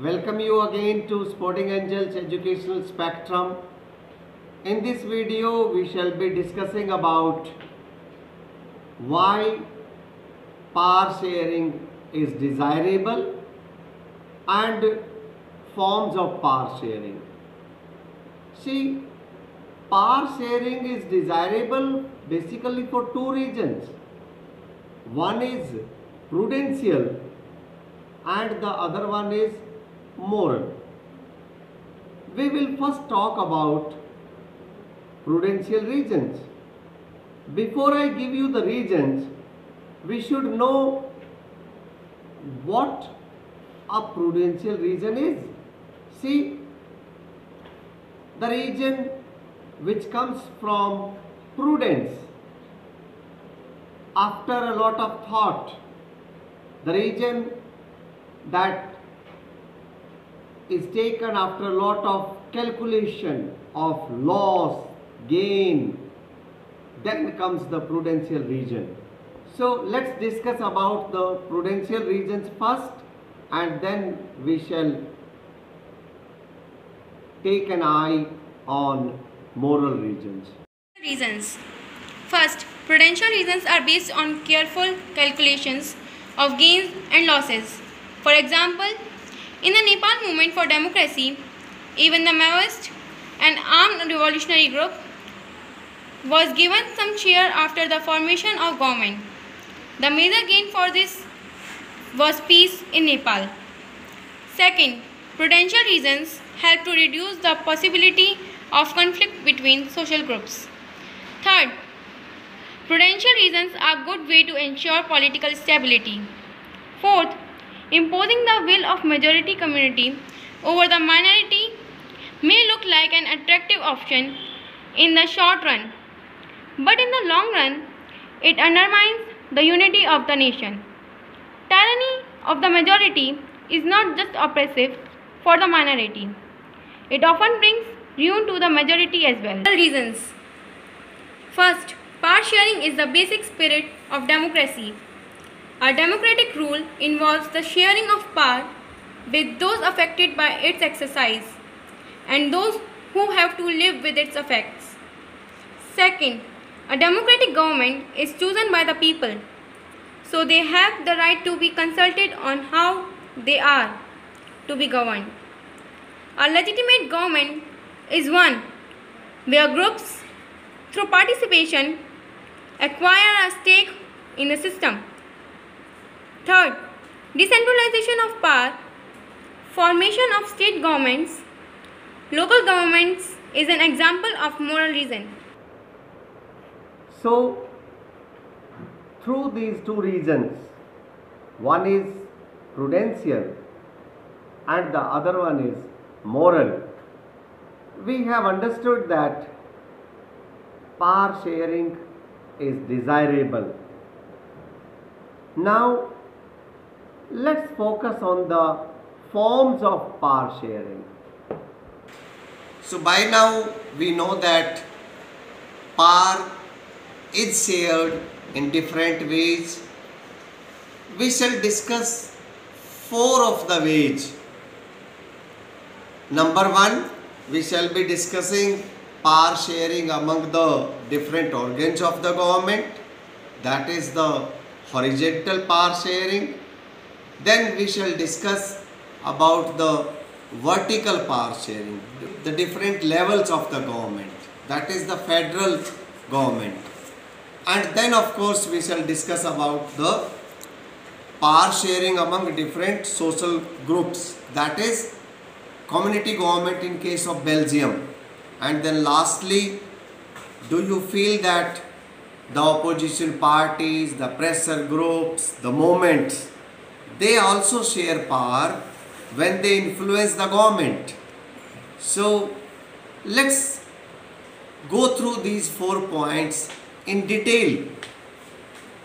Welcome you again to Sporting Angels Educational Spectrum. In this video, we shall be discussing about why power sharing is desirable and forms of power sharing. See, power sharing is desirable basically for two reasons. One is prudential and the other one is moral. We will first talk about prudential reasons. Before I give you the reasons, we should know what a prudential reason is. See, the reason which comes from prudence after a lot of thought, the reason that is taken after a lot of calculation of loss, gain, then comes the prudential reason. So let's discuss about the prudential reasons first, and then we shall take an eye on moral reasons. Reasons. First, prudential reasons are based on careful calculations of gains and losses. For example, in the Nepal movement for democracy, even the Maoist, an armed revolutionary group, was given some share after the formation of government. The major gain for this was peace in Nepal. Second, prudential reasons help to reduce the possibility of conflict between social groups. Third, prudential reasons are a good way to ensure political stability. Fourth, imposing the will of majority community over the minority may look like an attractive option in the short run, but in the long run, it undermines the unity of the nation. Tyranny of the majority is not just oppressive for the minority, it often brings ruin to the majority as well. Reasons. First, power sharing is the basic spirit of democracy. A democratic rule involves the sharing of power with those affected by its exercise and those who have to live with its effects. Second, a democratic government is chosen by the people, so they have the right to be consulted on how they are to be governed. A legitimate government is one where groups, through participation, acquire a stake in the system. Third, decentralization of power, formation of state governments, local governments is an example of moral reason. So, through these two reasons, one is prudential and the other one is moral, we have understood that power sharing is desirable. Now, let's focus on the forms of power sharing. So by now we know that power is shared in different ways. We shall discuss four of the ways. Number one, we shall be discussing power sharing among the different organs of the government, that is the horizontal power sharing. Then we shall discuss about the vertical power sharing, the different levels of the government, that is the federal government. And then of course we shall discuss about the power sharing among different social groups, that is community government in case of Belgium. And then lastly, do you feel that the opposition parties, the pressure groups, the movements, they also share power when they influence the government? So let's go through these 4 points in detail.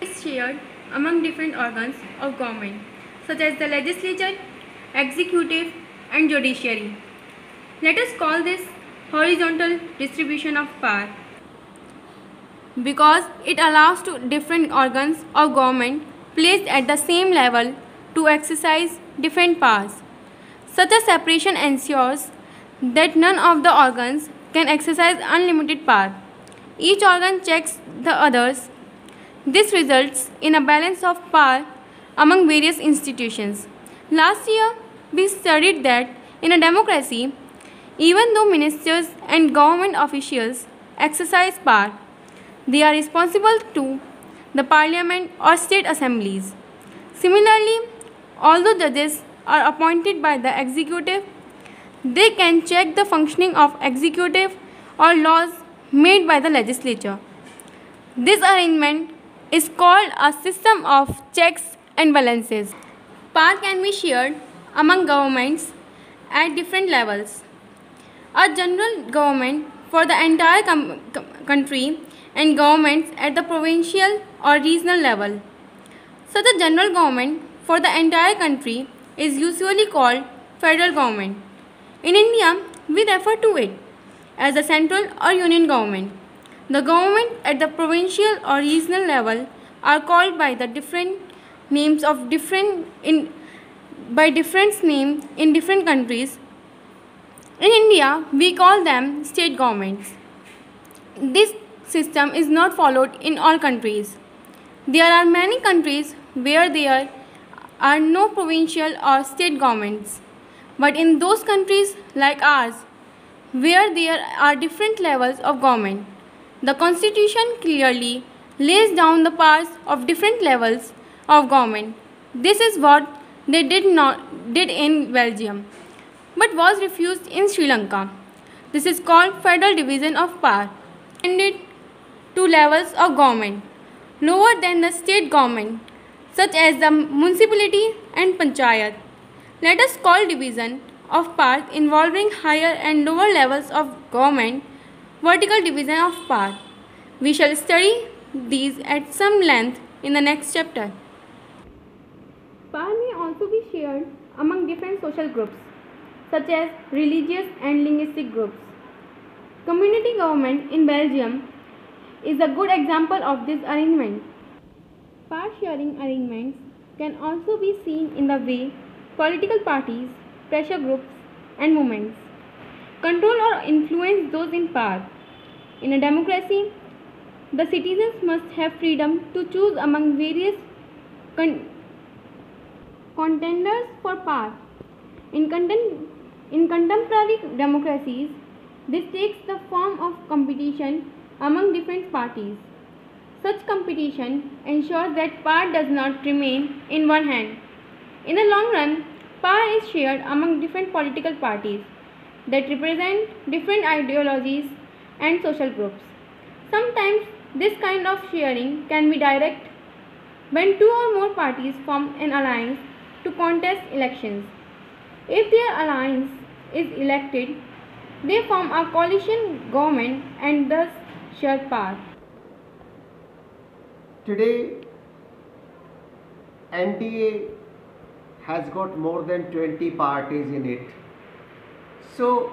Is shared among different organs of government, such as the legislature, executive, and judiciary. Let us call this horizontal distribution of power because it allows to different organs of government placed at the same level to exercise different powers. Such a separation ensures that none of the organs can exercise unlimited power. Each organ checks the others. This results in a balance of power among various institutions. Last year, we studied that in a democracy, even though ministers and government officials exercise power, they are responsible to the parliament or state assemblies. Similarly, although judges are appointed by the executive, they can check the functioning of executive or laws made by the legislature. This arrangement is called a system of checks and balances. Power can be shared among governments at different levels. A general government for the entire country and governments at the provincial or regional level. Such a general government for the entire country is usually called federal government. In India, we refer to it as the central or union government. The government at the provincial or regional level are called by the different names of different in different countries. In India, we call them state governments. This system is not followed in all countries. There are many countries where there are no provincial or state governments. But in those countries like ours, where there are different levels of government, the constitution clearly lays down the powers of different levels of government. This is what they did in Belgium, but was refused in Sri Lanka. This is called federal division of power. Extended to levels of government lower than the state government, such as the municipality and panchayat. Let us call division of power involving higher and lower levels of government vertical division of power. We shall study these at some length in the next chapter. Power may also be shared among different social groups, such as religious and linguistic groups. Community government in Belgium is a good example of this arrangement. Power sharing arrangements can also be seen in the way political parties, pressure groups, and movements control or influence those in power. In a democracy, the citizens must have freedom to choose among various contenders for power. In contemporary democracies, this takes the form of competition among different parties. Such competition ensures that power does not remain in one hand. In the long run, power is shared among different political parties that represent different ideologies and social groups. Sometimes this kind of sharing can be direct when two or more parties form an alliance to contest elections. If their alliance is elected, they form a coalition government and thus share power. Today, NDA has got more than 20 parties in it. So,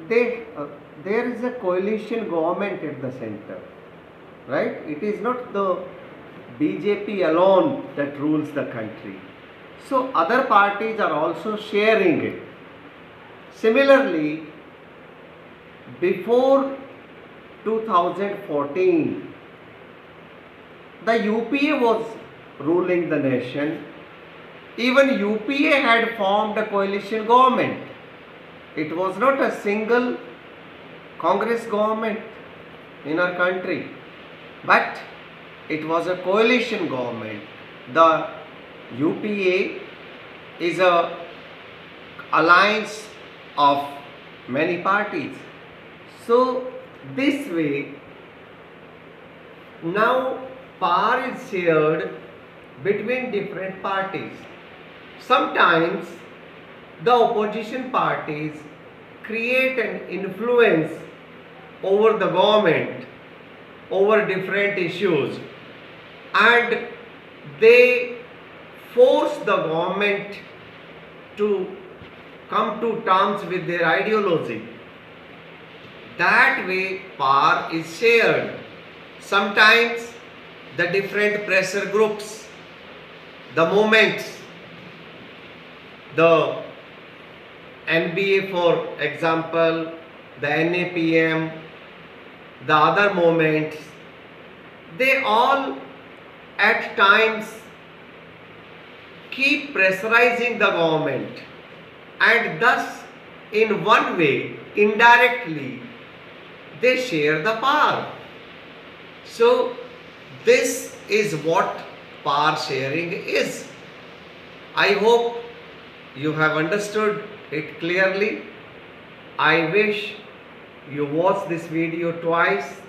there is a coalition government at the center, right? It is not the BJP alone that rules the country. So, other parties are also sharing it. Similarly, before 2014, the UPA was ruling the nation. Even UPA had formed a coalition government. It was not a single Congress government in our country, but it was a coalition government. The UPA is a alliance of many parties. So this way, now power is shared between different parties. Sometimes the opposition parties create an influence over the government, over different issues, and they force the government to come to terms with their ideology. That way power is shared. Sometimes the different pressure groups, the movements, the NBA for example, the NAPM, the other movements, they all at times keep pressurizing the government, and thus in one way indirectly they share the power. So this is what power sharing is. I hope you have understood it clearly. I wish you watch this video twice